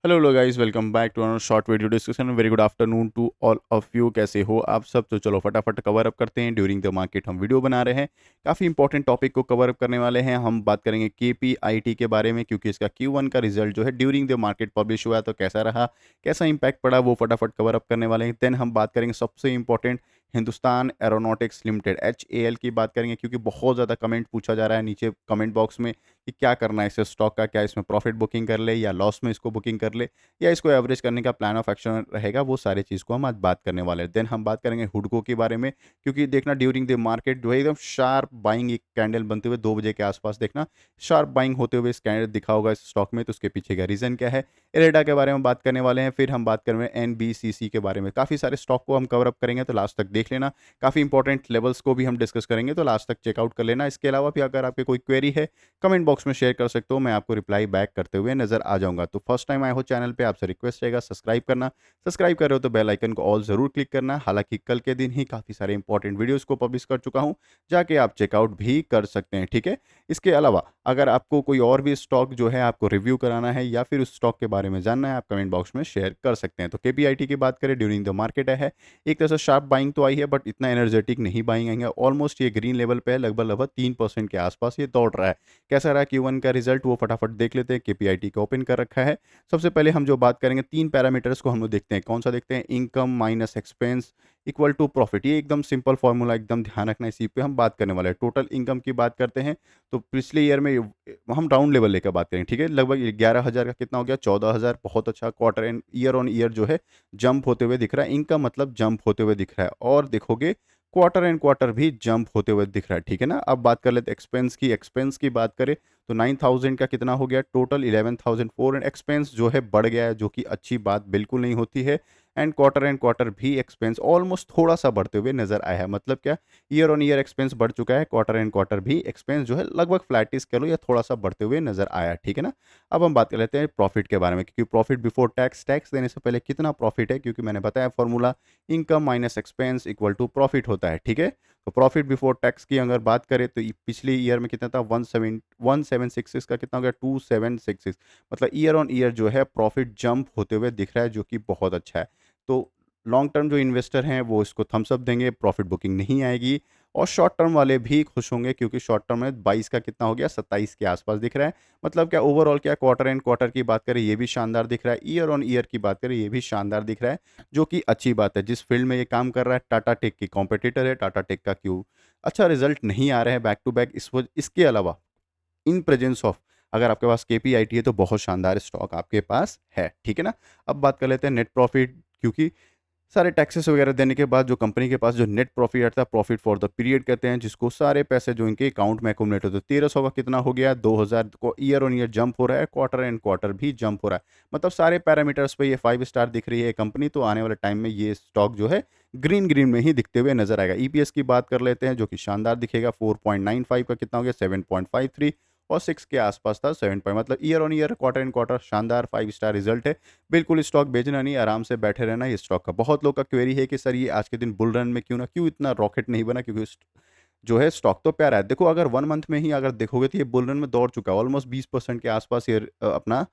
Hello guys, welcome back to another short video discussion. Very good afternoon to all of you. कैसे हो आप सब? तो चलो फटाफट कवर अप करते हैं। ड्यूरिंग द मार्केट हम वीडियो बना रहे हैं, काफ़ी इंपॉर्टेंट टॉपिक को कवर अप करने वाले हैं। हम बात करेंगे केपीआईटी के बारे में, क्योंकि इसका Q1 का रिजल्ट जो है ड्यूरिंग द मार्केट पब्लिश हुआ, तो कैसा रहा, कैसा इंपैक्ट पड़ा, वो फटाफट कवर अप करने वाले हैं। देन हम बात करेंगे सबसे important Hindustan aeronautics limited HAL की बात करेंगे, क्योंकि बहुत ज़्यादा कमेंट पूछा जा रहा है नीचे कमेंट बॉक्स में कि क्या करना है इस स्टॉक का, क्या इसमें प्रॉफिट बुकिंग कर ले या लॉस में इसको बुकिंग कर ले या इसको एवरेज करने का प्लान ऑफ एक्शन रहेगा। वो सारी चीज़ को हम आज बात करने वाले हैं। देन हम बात करेंगे हुडको के बारे में, क्योंकि देखना ड्यूरिंग द मार्केट जो है एकदम शार्प बाइंग एक कैंडल बनते हुए 2 बजे के आसपास देखना शार्प बाइंग होते हुए इस कैंडल दिखा होगा इस स्टॉक में, तो उसके पीछे का रीज़न क्या है, इरेडा के बारे में बात करने वाले हैं। फिर हम बात करेंगे NBCC के बारे में। काफ़ी सारे स्टॉक को हम कवर अप करेंगे, तो लास्ट तक देख लेना। काफ़ी इंपॉर्टेंट लेवल्स को भी हम डिस्कस करेंगे, तो लास्ट तक चेकआउट कर लेना। इसके अलावा भी अगर आपके कोई क्वेरी है कमेंट बॉक्स में शेयर कर सकते हो, मैं आपको रिप्लाई बैक करते हुए नजर आ जाऊंगा। तो फर्स्ट टाइम आए हो चैनल पे, आपसे रिक्वेस्ट रहेगा सब्सक्राइब करना। सब्सक्राइब कर रहे हो तो बेल आइकन को ऑल जरूर क्लिक करना। हालांकि कल के दिन ही काफ़ी सारे इंपॉर्टेंट वीडियोस को पब्लिश कर चुका हूं, जाके आप चेकआउट भी कर सकते हैं, ठीक है। इसके अलावा अगर आपको कोई और भी स्टॉक जो है आपको रिव्यू कराना है या फिर उस स्टॉक के बारे में जानना है, आप कमेंट बॉक्स में शेयर कर सकते हैं। तो केपीआईटी की बात करें, ड्यूरिंग द मार्केट है एक तरह से शार्प बाइंग तो आई है, बट इतना एनर्जेटिक नहीं बाइंग आएंगे। ऑलमोस्ट ये ग्रीन लेवल पे है, लगभग लगभग 3% के आसपास ये दौड़ रहा है। कैसा रहा Q1 का रिजल्ट, वो फटाफट देख लेते हैं। केपीआईटी का ओपन कर रखा है। सबसे पहले हम जो बात करेंगे, 3 पैरामीटर्स को हम लोग देखते हैं। कौन सा देखते हैं? Income minus expense equal to profit. ये एकदम सिंपल फॉर्मूला, एकदम ध्यान रखना, इसी पे हम बात करने वाले हैं। टोटल इनकम की बात करते हैं तो पिछले ईयर में हम राउंड लेवल लेकर बात करें, ठीक है। लगभग 11,000 का कितना हो गया? 14,000। बहुत अच्छा quarter and year on year जो है जंप होते हुए दिख रहा है। इनकम मतलब जंप होते हुए दिख रहा है, और देखोगे क्वार्टर एंड क्वार्टर भी जंप होते हुए दिख रहा है, ठीक है ना। अब बात कर लेते हैं एक्सपेंस की। एक्सपेंस की बात करें तो 9,000 का कितना हो गया? टोटल 11,004। एंड एक्सपेंस जो है बढ़ गया है, जो कि अच्छी बात बिल्कुल नहीं होती है। एंड क्वार्टर भी एक्सपेंस ऑलमोस्ट थोड़ा सा बढ़ते हुए नजर आया है। मतलब क्या, ईयर ऑन ईयर एक्सपेंस बढ़ चुका है, क्वार्टर एंड क्वार्टर भी एक्सपेंस जो है लगभग फ्लैटिस कह लो या थोड़ा सा बढ़ते हुए नजर आया, ठीक है ना। अब हम बात कर लेते हैं प्रॉफिट के बारे में, क्योंकि प्रॉफिट बिफोर टैक्स, टैक्स देने से पहले कितना प्रॉफिट है, क्योंकि मैंने बताया formula income minus expense equal to profit होता है, ठीक है। तो प्रॉफिट बिफोर टैक्स की अगर बात करें तो पिछले ईयर में कितना था? 1766 का कितना हो गया? 2766। मतलब ईयर ऑन ईयर जो है प्रॉफिट जंप होते हुए दिख रहा है, जो कि बहुत अच्छा है। तो लॉन्ग टर्म जो इन्वेस्टर हैं वो इसको थम्स अप देंगे, प्रॉफिट बुकिंग नहीं आएगी। और शॉर्ट टर्म वाले भी खुश होंगे, क्योंकि शॉर्ट टर्म में 22 का कितना हो गया? 27 के आसपास दिख रहा है। मतलब क्या, ओवरऑल क्या, क्वार्टर एंड क्वार्टर की बात करें ये भी शानदार दिख रहा है, ईयर ऑन ईयर की बात करें ये भी शानदार दिख रहा है, जो कि अच्छी बात है। जिस फील्ड में ये काम कर रहा है, टाटा टेक की कॉम्पिटिटर है, टाटा टेक का क्यों अच्छा रिजल्ट नहीं आ रहे हैं बैक टू बैक, इसके अलावा इन प्रेजेंस ऑफ अगर आपके पास केपीआईटी है तो बहुत शानदार स्टॉक आपके पास है, ठीक है ना। अब बात कर लेते हैं नेट प्रॉफिट, क्योंकि सारे टैक्सेस वगैरह देने के बाद जो कंपनी के पास जो नेट प्रॉफिट आता है, प्रॉफिट फॉर द पीरियड कहते हैं, जिसको सारे पैसे जो इनके अकाउंट में अकोमुलेट होते हैं, 1300 का कितना हो गया? 2,000 को ईयर ऑन ईयर जंप हो रहा है, क्वार्टर एंड क्वार्टर भी जंप हो रहा है। मतलब सारे पैरामीटर्स पे ये 5 स्टार दिख रही है कंपनी, तो आने वाले टाइम में ये स्टॉक जो है ग्रीन ग्रीन में ही दिखते हुए नजर आएगा। ईपीएस की बात कर लेते हैं, जो कि शानदार दिखेगा। 4.95 का कितना हो गया? 7.53। और 6 के आसपास था, 7 पॉइंट, मतलब year on year quarter and quarter शानदार 5 स्टार रिजल्ट है। बिल्कुल स्टॉक बेचना नहीं, आराम से बैठे रहना ये स्टॉक का। बहुत लोग का क्वेरी है कि सर ये आज के दिन बुल रन में क्यों इतना रॉकेट नहीं बना, क्योंकि जो है स्टॉक तो प्यारा है। देखो अगर 1 मंथ में ही अगर देखोगे तो ये बुल रन में दौड़ चुका है, ऑलमोस्ट 20% के आसपास ये अपना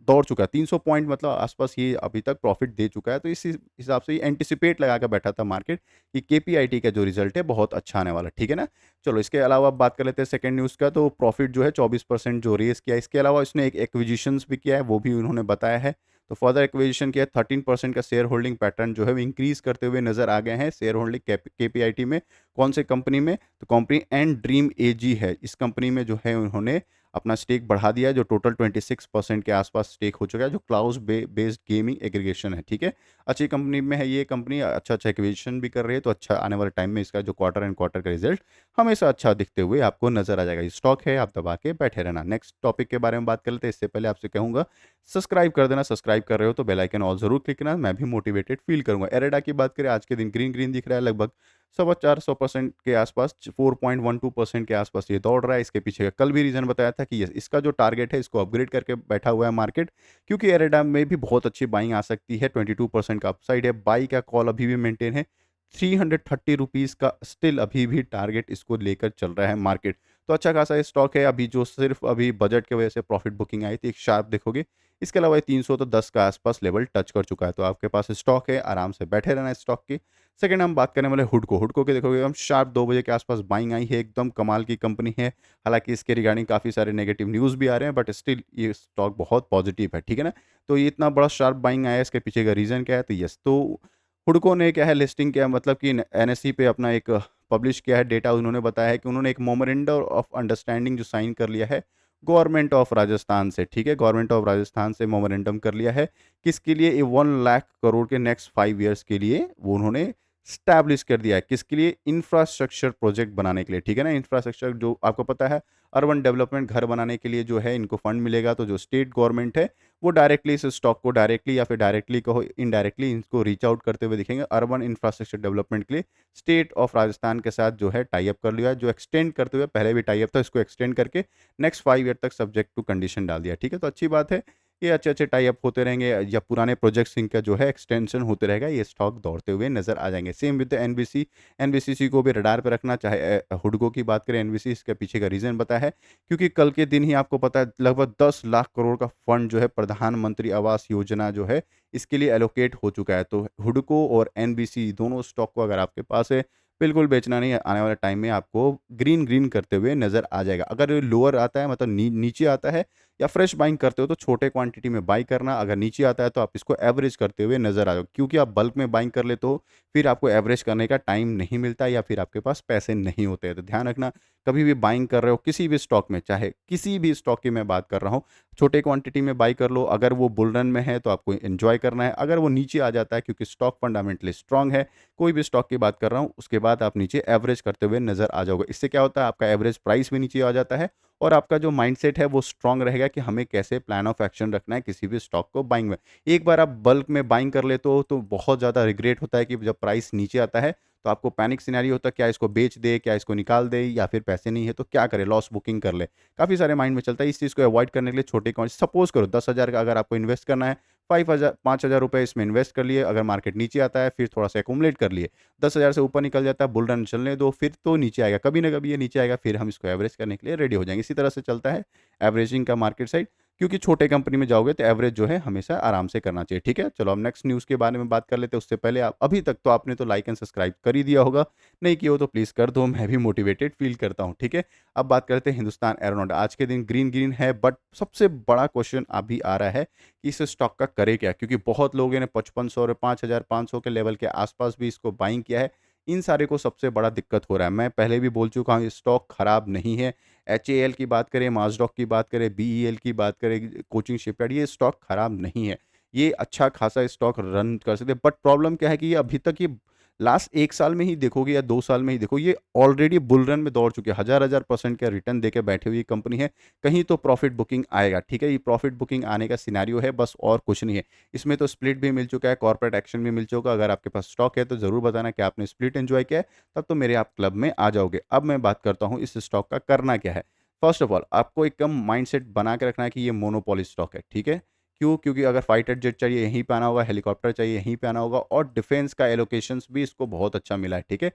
दौड़ चुका है। 300 पॉइंट मतलब आसपास ये अभी तक प्रॉफिट दे चुका है। तो इस हिसाब से ये एंटिसिपेट लगा कर बैठा था मार्केट कि केपीआईटी का जो रिजल्ट है बहुत अच्छा आने वाला, ठीक है ना। चलो इसके अलावा अब बात कर लेते हैं सेकंड न्यूज़ का। तो प्रॉफिट जो है 24% जो रेस किया, इसके अलावा इसने एक एक्विजिशंस भी किया है, वो भी उन्होंने बताया है। तो फर्दर एक्विजिशन किया, 13% का शेयर होल्डिंग पैटर्न जो है वो इंक्रीज करते हुए नजर आ गए हैं शेयर होल्डिंग केपीआईटी में। कौन से कंपनी में? तो कंपनी एंड ड्रीम एजी है, इस कंपनी में जो है उन्होंने अपना स्टेक बढ़ा दिया है, जो टोटल 26% के आसपास स्टेक हो चुका है, जो क्लाउड बेस्ड गेमिंग एग्रीगेशन है, ठीक है। अच्छी कंपनी में है ये कंपनी, अच्छा अच्छा एक्विजिशन भी कर रही है, तो अच्छा आने वाले टाइम में इसका जो क्वार्टर एंड क्वार्टर का रिजल्ट हमेशा अच्छा दिखते हुए आपको नजर आ जाएगा। ये स्टॉक है, आप दबा के बैठे रहना। नेक्स्ट टॉपिक के बारे में बात कर लेते हैं। इससे पहले आपसे कहूंगा सब्सक्राइब कर देना, सब्सक्राइब कर रहे हो तो बेल आइकन ऑल जरूर क्लिक करना, मैं भी मोटिवेटेड फील करूंगा। एरेडा की बात करें, आज के दिन ग्रीन ग्रीन दिख रहा है, लगभग 450% के आसपास, 4.12% के आसपास ये दौड़ रहा है। इसके पीछे का कल भी रीजन बताया था कि इसका जो टारगेट है इसको अपग्रेड करके बैठा हुआ है मार्केट, क्योंकि एरेडा में भी बहुत अच्छी बाइंग आ सकती है। 22% का अपसाइड है, बाई का कॉल अभी भी मेंटेन है। 330 रुपीज़ का स्टिल अभी भी टारगेट इसको लेकर चल रहा है मार्केट। तो अच्छा खासा स्टॉक है, अभी जो सिर्फ अभी बजट की वजह से प्रॉफिट बुकिंग आई थी, एक शार्प देखोगे। इसके अलावा ये 310 का आसपास लेवल टच कर चुका है, तो आपके पास स्टॉक है, आराम से बैठे रहना है स्टॉक की। सेकंड हम बात करने वाले हुडको। हुडको के देखोगे हम शार्प 2 बजे के आसपास बाइंग आई है, एकदम कमाल की कंपनी है। हालाँकि इसके रिगार्डिंग काफ़ी सारे नेगेटिव न्यूज़ भी आ रहे हैं, बट स्टिल ये स्टॉक बहुत पॉजिटिव है, ठीक है ना? तो ये इतना बड़ा शार्प बाइंग आया है, इसके पीछे का रीज़न क्या है? तो यस, तो हुडको ने क्या है लिस्टिंग किया, मतलब कि एनएसई पे अपना एक पब्लिश किया है डेटा। उन्होंने बताया है कि उन्होंने एक मेमोरेंडम ऑफ अंडरस्टैंडिंग जो साइन कर लिया है गवर्नमेंट ऑफ राजस्थान से, ठीक है? गवर्नमेंट ऑफ राजस्थान से मेमोरेंडम कर लिया है। किसके लिए? ये 1 लाख करोड़ के नेक्स्ट 5 ईयर्स के लिए वो उन्होंने स्टैब्लिश कर दिया है। किसके लिए? इंफ्रास्ट्रक्चर प्रोजेक्ट बनाने के लिए, ठीक है ना? इंफ्रास्ट्रक्चर जो आपको पता है अर्बन डेवलपमेंट घर बनाने के लिए जो है इनको फंड मिलेगा, तो जो स्टेट गवर्नमेंट है वो डायरेक्टली इस स्टॉक को डायरेक्टली या फिर डायरेक्टली कहो इनडायरेक्टली इनको रीच आउट करते हुए दिखेंगे। अर्बन इंफ्रास्ट्रक्चर डेवलपमेंट के लिए स्टेट ऑफ राजस्थान के साथ जो है टाई अप कर लिया है, जो एक्सटेंड करते हुए पहले भी टाई अप था, इसको एक्सटेंड करके नेक्स्ट 5 ईयर तक सब्जेक्ट टू कंडीशन डाल दिया, ठीक है? तो अच्छी बात है, ये अच्छे-अच्छे टाई अप होते रहेंगे या पुराने प्रोजेक्ट्स इनका जो है एक्सटेंशन होते रहेगा, ये स्टॉक दौड़ते हुए नज़र आ जाएँगे। Same with the NBC, NBCC को भी रडार पे रखना, चाहे हुडको की बात करें, एनबीसी इसके पीछे का रीज़न बताया है, क्योंकि कल के दिन ही आपको पता है लगभग 10 लाख करोड़ का फंड जो है प्रधानमंत्री आवास योजना जो है, इसके लिए एलोकेट हो चुका है। तो हुडको और एनबीसी दोनों स्टॉक को अगर आपके पास है, बिल्कुल बेचना नहीं है, आने वाले टाइम में आपको ग्रीन करते हुए नज़र आ जाएगा। अगर लोअर आता है मतलब नीचे आता है या फ्रेश बाइंग करते हो तो छोटे क्वांटिटी में बाई करना, अगर नीचे आता है तो आप इसको एवरेज करते हुए नज़र आ जाओ, क्योंकि आप बल्क में बाइंग कर लेते हो, फिर आपको एवरेज करने का टाइम नहीं मिलता या फिर आपके पास पैसे नहीं होते हैं। तो ध्यान रखना, कभी भी बाइंग कर रहे हो किसी भी स्टॉक में, चाहे किसी भी स्टॉक की मैं बात कर रहा हूँ, छोटे क्वांटिटी में बाई कर लो। अगर वो बुल रन में है तो आपको एन्जॉय करना है, अगर वो नीचे आ जाता है क्योंकि स्टॉक फंडामेंटली स्ट्रांग है, कोई भी स्टॉक की बात कर रहा हूँ, उसके बाद आप नीचे एवरेज करते हुए नज़र आ जाओगे। इससे क्या होता है, आपका एवरेज प्राइस भी नीचे आ जाता है और आपका जो माइंडसेट है वो स्ट्रांग रहेगा कि हमें कैसे प्लान ऑफ एक्शन रखना है किसी भी स्टॉक को बाइंग में। एक बार आप बल्क में बाइंग कर लेते हो तो बहुत ज़्यादा रिग्रेट होता है कि जब प्राइस नीचे आता है तो आपको पैनिक सिनेरियो होता है, क्या इसको बेच दे, क्या इसको निकाल दे, या फिर पैसे नहीं है तो क्या करे, लॉस बुकिंग कर ले। काफ़ी सारे माइंड में चलता है। इस चीज़ को अवॉइड करने के लिए छोटे क्वांटिटी, सपोज़ करो 10,000 का अगर आपको इन्वेस्ट करना है, 5,000 रुपए इसमें इन्वेस्ट कर लिए, अगर मार्केट नीचे आता है फिर थोड़ा-सा एक्यूमुलेट कर लिए, 10,000 से ऊपर निकल जाता है, बुल रन चलने दो, फिर तो नीचे आएगा, कभी ना कभी ये नीचे आएगा, फिर हम इसको एवरेज करने के लिए रेडी हो जाएँगे। इसी तरह से चलता है एवरेजिंग का मार्केट साइड, क्योंकि छोटे कंपनी में जाओगे तो एवरेज जो है हमेशा आराम से करना चाहिए, ठीक है? चलो अब नेक्स्ट न्यूज़ के बारे में बात कर लेते हैं, उससे पहले आप अभी तक तो आपने तो लाइक एंड सब्सक्राइब कर ही दिया होगा, नहीं किया हो तो प्लीज़ कर दो, मैं भी मोटिवेटेड फ़ील करता हूँ, ठीक है? अब बात करते हैं हिंदुस्तान एरोनॉट। आज के दिन ग्रीन है, बट सबसे बड़ा क्वेश्चन अभी आ रहा है कि इस स्टॉक का करे क्या? क्योंकि बहुत लोगों ने 5500 और 5500 के लेवल के आस-पास भी इसको बाइंग किया है। इन सारे को सबसे बड़ा दिक्कत हो रहा है। मैं पहले भी बोल चुका हूँ, ये स्टॉक खराब नहीं है। एचएएल की बात करें, माज़डॉक की बात करें, बीईएल की बात करें, कोचिंग शिपयार्ड, ये स्टॉक खराब नहीं है। ये अच्छा खासा स्टॉक रन कर सकते हैं, बट प्रॉब्लम क्या है कि ये अभी तक ये लास्ट 1 साल में ही देखोगे या 2 साल में ही देखो, ये ऑलरेडी बुल रन में दौड़ चुके हैं। हज़ार-हज़ार % का रिटर्न देके बैठी हुई कंपनी है। कहीं तो प्रॉफिट बुकिंग आएगा, ठीक है? ये प्रॉफिट बुकिंग आने का सिनेरियो है, बस और कुछ नहीं है। इसमें तो स्प्लिट भी मिल चुका है, कॉर्पोरेट एक्शन भी मिल चुका है। अगर आपके पास स्टॉक है तो ज़रूर बताना कि आपने स्प्लिट एन्जॉय किया है, तब तो मेरे आप क्लब में आ जाओगे। अब मैं बात करता हूँ इस स्टॉक का करना क्या है। फर्स्ट ऑफ ऑल आपको एकदम माइंडसेट बना के रखना है कि ये मोनोपोली स्टॉक है, ठीक है? क्यों? क्योंकि अगर फाइटर जेट चाहिए यहीं पे आना होगा, हेलीकॉप्टर चाहिए यहीं पे आना होगा और डिफेंस का एलोकेशंस भी इसको बहुत अच्छा मिला है, ठीक है?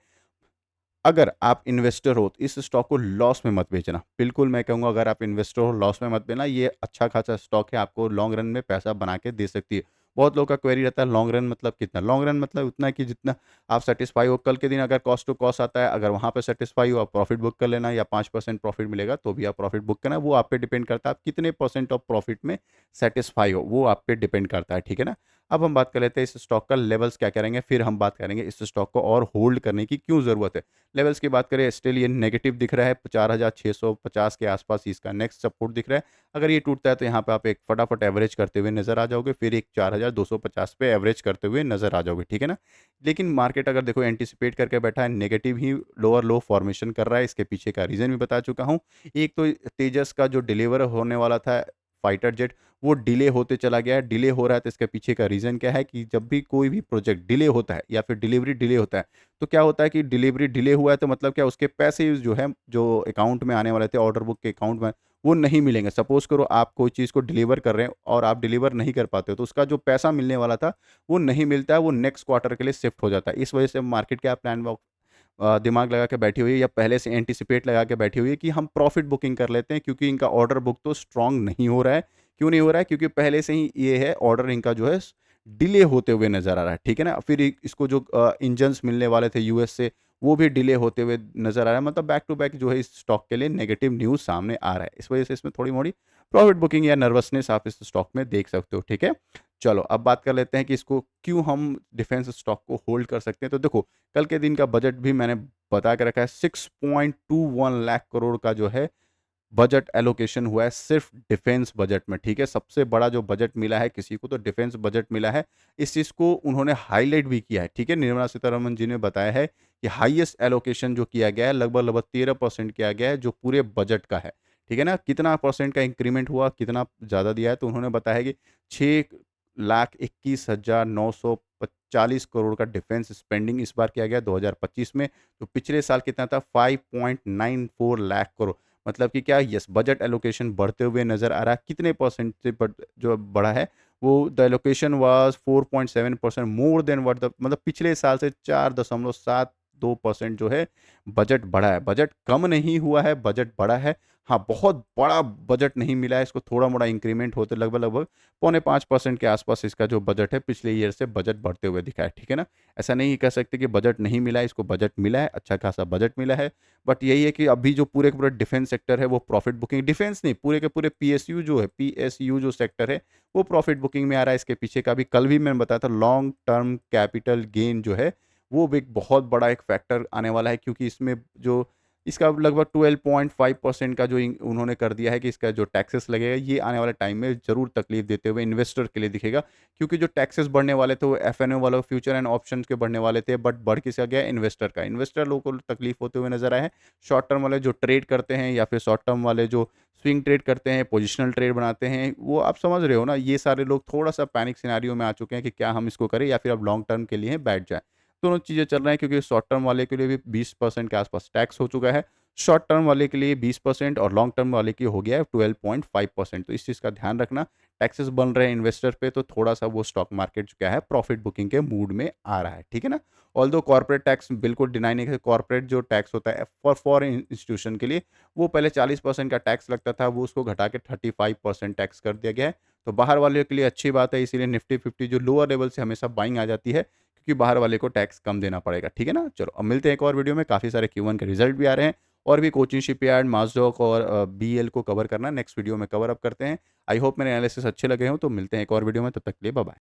अगर आप इन्वेस्टर हो तो इस स्टॉक को लॉस में मत बेचना। बिल्कुल मैं कहूँगा, अगर आप इन्वेस्टर हो लॉस में मत बेचना, ये अच्छा खासा स्टॉक है, आपको लॉन्ग रन में पैसा बना के दे सकती है। बहुत लोगों का क्वेरी रहता है लॉन्ग रन मतलब कितना? लॉन्ग रन मतलब उतना कि जितना आप सैटिस्फाई हो। कल के दिन अगर कॉस्ट टू कॉस्ट आता है, अगर वहाँ पे सैटिस्फाई हो, आप प्रॉफिट बुक कर लेना, या 5% प्रॉफिट मिलेगा तो भी आप प्रॉफिट बुक करना, वो आप पे डिपेंड करता है आप कितने परसेंट ऑफ प्रॉफिट में सैटिस्फाई हो, वो आप पे डिपेंड करता है, ठीक है ना? अब हम बात कर लेते हैं इस स्टॉक का लेवल्स क्या करेंगे, फिर हम बात करेंगे इस स्टॉक को और होल्ड करने की क्यों ज़रूरत है। लेवल्स की बात करें, स्टिल ये नेगेटिव दिख रहा है, 4,650 के आसपास ही इसका नेक्स्ट सपोर्ट दिख रहा है। अगर ये टूटता है तो यहाँ पे आप एक फटाफट एवरेज करते हुए नज़र आ जाओगे, फिर एक 4,250 पे एवरेज करते हुए नज़र आ जाओगे, ठीक है ना? लेकिन मार्केट अगर देखो एंटिसिपेट करके बैठा है, नेगेटिव ही लोअर लो फॉर्मेशन कर रहा है, इसके पीछे का रीज़न भी बता चुका हूँ। एक तो तेजस का जो डिलीवर होने वाला था फाइटर जेट, वो डिले होते चला गया है। डिले हो रहा है तो इसके पीछे का रीज़न क्या है कि जब भी कोई भी प्रोजेक्ट डिले होता है या फिर डिलीवरी डिले होता है, तो क्या होता है कि डिलीवरी डिले हुआ है तो मतलब क्या, उसके पैसे जो है जो अकाउंट में आने वाले थे ऑर्डर बुक के अकाउंट में, वो नहीं मिलेंगे। सपोज़ करो आप कोई चीज़ को डिलीवर कर रहे हैं और आप डिलीवर नहीं कर पाते हो, तो उसका जो पैसा मिलने वाला था वो नहीं मिलता है, वो नेक्स्ट क्वार्टर के लिए शिफ्ट हो जाता है। इस वजह से मार्केट क्या प्लान दिमाग लगा के बैठी हुई है या पहले से एंटिसिपेट लगा के बैठी हुई है कि हम प्रॉफिट बुकिंग कर लेते हैं क्योंकि इनका ऑर्डर बुक तो स्ट्रांग नहीं हो रहा है। क्यों नहीं हो रहा है? क्योंकि पहले से ही ये है ऑर्डर इनका जो है डिले होते हुए नज़र आ रहा है, ठीक है ना? फिर इसको जो इंजन्स मिलने वाले थे यूएस से, वो भी डिले होते हुए नज़र आ रहा है। मतलब बैक टू बैक जो है इस स्टॉक के लिए नेगेटिव न्यूज़ सामने आ रहा है। इस वजह से इसमें थोड़ी-मोड़ी प्रॉफिट बुकिंग या नर्वसनेस आप इस स्टॉक में देख सकते हो, ठीक है? चलो अब बात कर लेते हैं कि इसको क्यों हम डिफेंस स्टॉक को होल्ड कर सकते हैं। तो देखो, कल के दिन का बजट भी मैंने बता के रखा है, 6.21 लाख करोड़ का जो है बजट एलोकेशन हुआ है सिर्फ डिफेंस बजट में, ठीक है? सबसे बड़ा जो बजट मिला है किसी को तो डिफेंस बजट मिला है। इस चीज़ को उन्होंने हाईलाइट भी किया है, ठीक है? निर्मला सीतारमण जी ने बताया है कि हाईएस्ट एलोकेशन जो किया गया है लगभग-लगभग 13% किया गया है जो पूरे बजट का है, ठीक है ना? कितना परसेंट का इंक्रीमेंट हुआ, कितना ज़्यादा दिया है तो उन्होंने बताया है कि 6,21,940 करोड़ का डिफेंस स्पेंडिंग इस बार किया गया 2025 में। तो पिछले साल कितना था? 5.94 लाख करोड़। मतलब कि क्या यस बजट एलोकेशन बढ़ते हुए नज़र आ रहा है। कितने परसेंट से जो बढ़ा है वो the allocation was 4.7% more than what the मतलब पिछले साल से 4.72% जो है बजट बढ़ा है। बजट कम नहीं हुआ है, बजट बढ़ा है। हाँ, बहुत बड़ा बजट नहीं मिला है, इसको थोड़ा-मोड़ा इंक्रीमेंट होते लगभग-लगभग पौने 5% के आसपास इसका जो बजट है पिछले ईयर से बजट बढ़ते हुए दिखा है, ठीक है ना? ऐसा नहीं कह सकते कि बजट नहीं मिला है, इसको बजट मिला है, अच्छा खासा बजट मिला है। बट यही है कि अभी जो पूरे के पूरे डिफेंस सेक्टर है वो प्रॉफिट बुकिंग डिफेंस नहीं पूरे के पूरे पीएसयू जो है पीएसयू जो सेक्टर है वो प्रॉफिट बुकिंग में आ रहा है। इसके पीछे का भी कल भी मैंने बताया था लॉन्ग टर्म कैपिटल गेन जो है वो भी एक बहुत बड़ा एक फैक्टर आने वाला है क्योंकि इसमें जो इसका लगभग 12.5% का जो उन्होंने कर दिया है कि इसका जो टैक्सेस लगेगा ये आने वाले टाइम में ज़रूर तकलीफ देते हुए इन्वेस्टर के लिए दिखेगा क्योंकि जो टैक्सेस बढ़ने वाले थे वो एफएनओ वालों फ्यूचर एंड ऑप्शंस के बढ़ने वाले थे बट बढ़ किसका गया इन्वेस्टर का इन्वेस्टर लोगों को तकलीफ होते हुए नजर आए हैं। शॉर्ट टर्म वाले जो ट्रेड करते हैं या फिर शॉर्ट टर्म वाले जो स्विंग ट्रेड करते हैं पोजिशनल ट्रेड बनाते हैं वो आप समझ रहे हो ना ये सारे लोग थोड़ा सा पैनिक सिनारियो में आ चुके हैं कि क्या हम इसको करें या फिर अब लॉन्ग टर्म के लिए बैठ जाए। दोनों चीज़ें चल रही हैं क्योंकि शॉर्ट टर्म वाले के लिए भी 20% के आसपास टैक्स हो चुका है। शॉर्ट टर्म वाले के लिए 20% और लॉन्ग टर्म वाले की हो गया है 12.5%। तो इस चीज़ का ध्यान रखना टैक्सेस बन रहे हैं इन्वेस्टर पे तो थोड़ा सा वो स्टॉक मार्केट जो क्या है प्रॉफिट बुकिंग के मूड में आ रहा है, ठीक है ना? ऑल्दो कॉर्पोरेट टैक्स बिल्कुल डिनाई नहीं है कॉर्पोरेट जो टैक्स होता है फॉर इंस्टीट्यूशन के लिए वो पहले 40% का टैक्स लगता था वो उसको घटा के 35% टैक्स कर दिया गया है। तो बाहर वाले के लिए अच्छी बात है इसीलिए निफ्टी 50 जो लोअर लेवल से हमेशा बाइंग आ जाती है क्योंकि बाहर वाले को टैक्स कम देना पड़ेगा, ठीक है ना? चलो अब मिलते हैं एक और वीडियो में काफ़ी सारे Q1 के रिजल्ट भी आ रहे हैं और भी कोचिंग शिपयार्ड माजडॉक और बीएल को कवर करना नेक्स्ट वीडियो में कवर अप करते हैं। आई होप मेरे एनालिसिस अच्छे लगे हों तो मिलते हैं एक और वीडियो में तब तक के लिए बाय बाय।